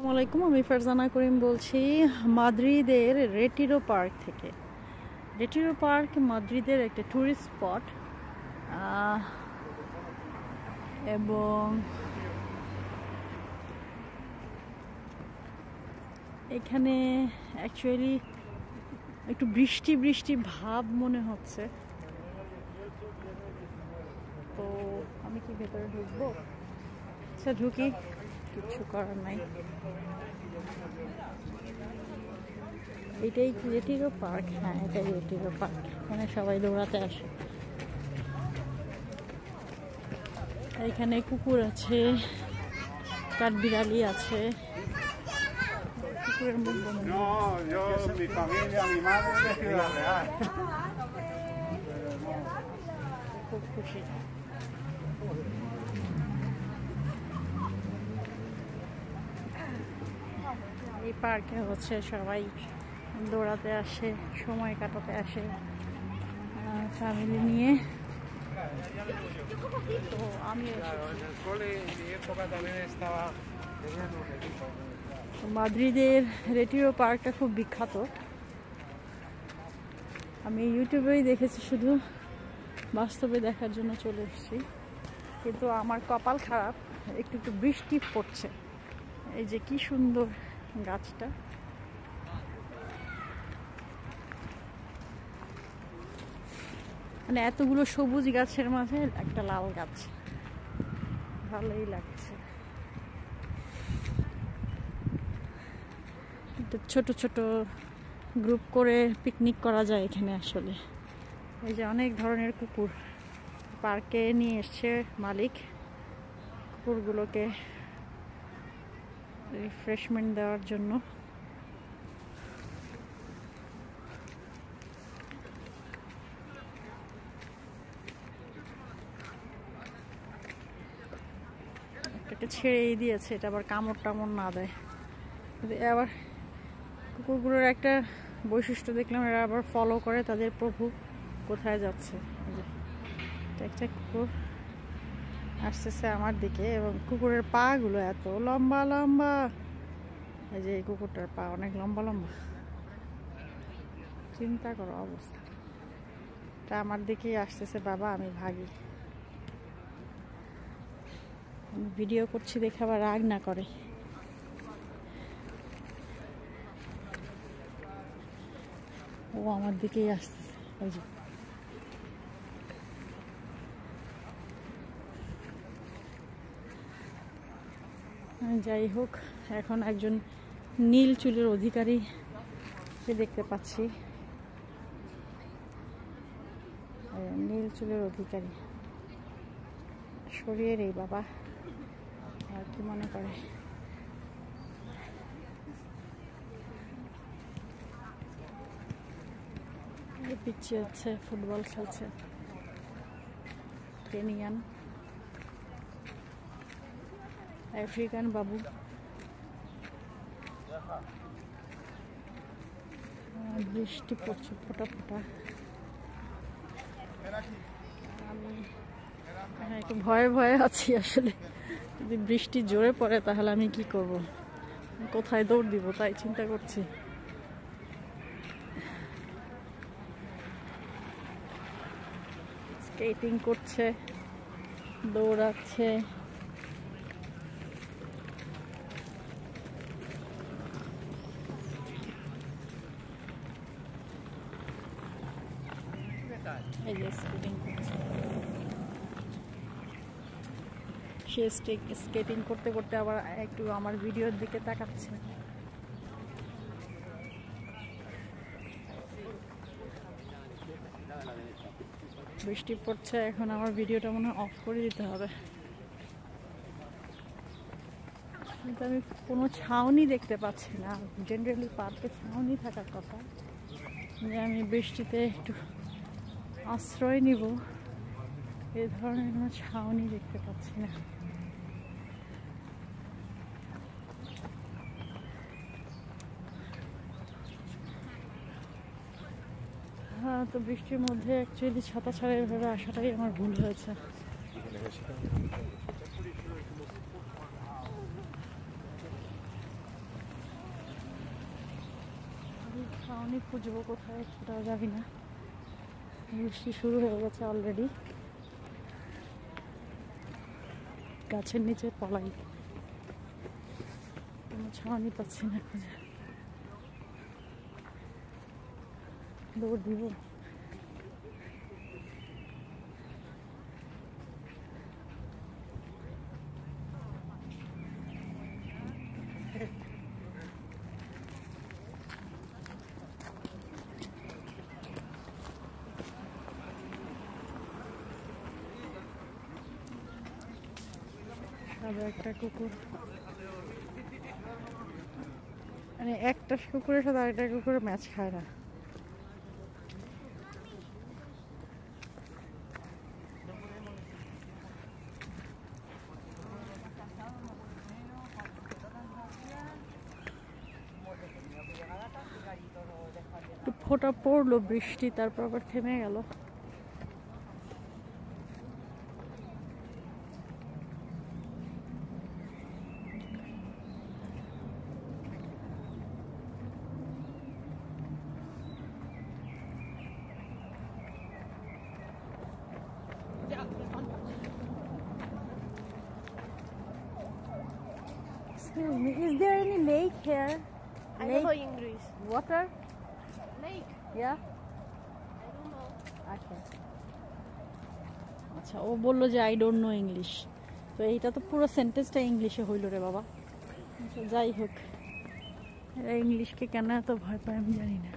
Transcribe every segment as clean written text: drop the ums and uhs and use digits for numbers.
আসসালামু আলাইকুম, আমি ফারজানা করিম বলছি মাদ্রিদের রেটিরো পার্ক থেকে। রেটিরো পার্ক মাদ্রিদের একটা ট্যুরিস্ট স্পট এবং এখানে অ্যাকচুয়ালি একটু বৃষ্টি বৃষ্টি ভাব মনে হচ্ছে। তো আমি কি ভেতরে ঢুকবো? আচ্ছা ঢুকি, কিছু করার নাই। এটাই কি রেটিরো পার্ক? হ্যাঁ, এটাই রেটিরো পার্ক। এখানে সবাই দৌড়াতে আসে। এখানে কুকুর আছে, কাঠবিড়ালি আছে। কুকুরের মুখ খুব খুশি। এই পার্কে হচ্ছে সবাই দৌড়াতে আসে, সময় কাটাতে আসে ফ্যামিলি নিয়ে। তো আমি মাদ্রিদের রেটিরো পার্কটা খুব বিখ্যাত। আমি ইউটিউবেই দেখেছি, শুধু বাস্তবে দেখার জন্য চলে এসেছি। কিন্তু আমার কপাল খারাপ, একটু একটু বৃষ্টি পড়ছে। এই যে কি সুন্দর গাছটা, মানে এতগুলো সবুজ গাছের মাঝে একটা লাল গাছ, ভালোই লাগছে। ছোট ছোট গ্রুপ করে পিকনিক করা যায় এখানে আসলে। এই যে অনেক ধরনের কুকুর পার্কে নিয়ে এসছে মালিক, কুকুরগুলোকে রিফ্রেশমেন্ট দেওয়ার জন্য। এটাকে ছেড়েই দিয়েছে, এটা আবার কামড় টামড় না দেয়। আবার কুকুরগুলোর একটা বৈশিষ্ট্য দেখলাম, এরা আবার ফলো করে তাদের প্রভু কোথায় যাচ্ছে। একটা কুকুর আসতেছে আমার দিকে, এবং কুকুরের পা গুলো এত লম্বা লম্বা। এই যে এই কুকুরটার পা অনেক লম্বা লম্বা, চিন্তা করো অবস্থা। তা আমার দিকেই আসতেছে, বাবা আমি ভাগি। আমি ভিডিও করছি দেখে আবার রাগ না করে। ও আমার দিকেই আসতেছে। ওই যে যাই হোক, এখন একজন নীল চুলের অধিকারী দেখতে পাচ্ছি। নীল চুলের অধিকারী সরিয়ে রে বাবা, আর কি মনে করে। পিছিয়ে হচ্ছে ফুটবল খেলছে কেনিয়ান আফ্রিকান বাবু। বৃষ্টি পড়ছে ফোটা ফোটা। আমি একটু ভয়ে ভয়ে আছি আসলে। যদি বৃষ্টি জোরে পড়ে তাহলে আমি কি করব, কোথায় দৌড় দিব তাই চিন্তা করছি। স্কেটিং করছে, দৌড়াচ্ছে। এই যে স্কেটিং করছে, সে স্কেটিং করতে করতে আবার একটু আমার ভিডিওর দিকে তাকাচ্ছে। বৃষ্টি পড়ছে, এখন আমার ভিডিওটা মনে হয় অফ করে দিতে হবে। কিন্তু আমি কোনো ছাউনি দেখতে পাচ্ছি না। জেনারেলি পার্কে ছাউনি থাকার কথা, যে আমি বৃষ্টিতে একটু আশ্রয় নিব, এ ধরনের কোনো ছাউনি দেখতে পাচ্ছি না। হ্যাঁ, তো বৃষ্টির মধ্যে অ্যাকচুয়ালি ছাতা ছাড়া এভাবে আসাটাই আমার ভুল হয়েছে। ছাউনি খুঁজবো কোথায় সেটাও জানি না। বৃষ্টি শুরু হয়ে গেছে অলরেডি। গাছের নিচে পলাই, কোনো ছাউনি পাচ্ছি না খুঁজে। দৌড় দিব। সাদা একটা কুকুর, মানে একটা কুকুরের সাথে আরেকটা কুকুরের ম্যাচ খায় না। একটু ফোঁটা পড়লো বৃষ্টি, তারপর আবার থেমে গেল। Excuse me, is there any lake here? I don't know English. Water? Lake? Yeah. I don't know. আচ্ছা আচ্ছা, ও বললো যে আই ডোন্ট নো ইংলিশ। তো এইটা তো পুরো সেন্টেন্সটা ইংলিশে হইল রে বাবা। আচ্ছা যাই হোক, এরা ইংলিশকে কেন এত ভয় পায় আমি জানি না।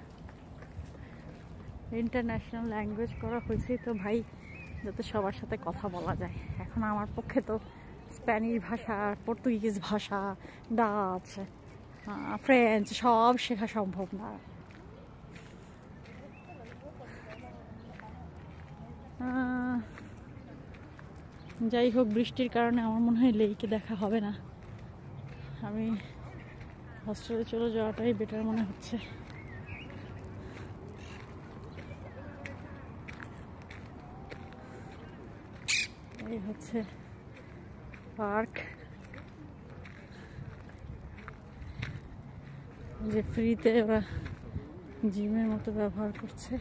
ইন্টারন্যাশনাল ল্যাঙ্গুয়েজ করা হয়েছে তো ভাই, যাতে সবার সাথে কথা বলা যায়। এখন আমার পক্ষে তো স্প্যানিশ ভাষা, পর্তুগিজ ভাষা, ডাচ, ফ্রেঞ্চ সব শেখা সম্ভব না। যাই হোক, বৃষ্টির কারণে আমার মনে হয় লেইকে দেখা হবে না। আমি হস্টেলে চলে যাওয়াটাই বেটার মনে হচ্ছে। এই হচ্ছে পার্ক, যে ফ্রিতে ওরা জিমের মতো ব্যবহার করছে।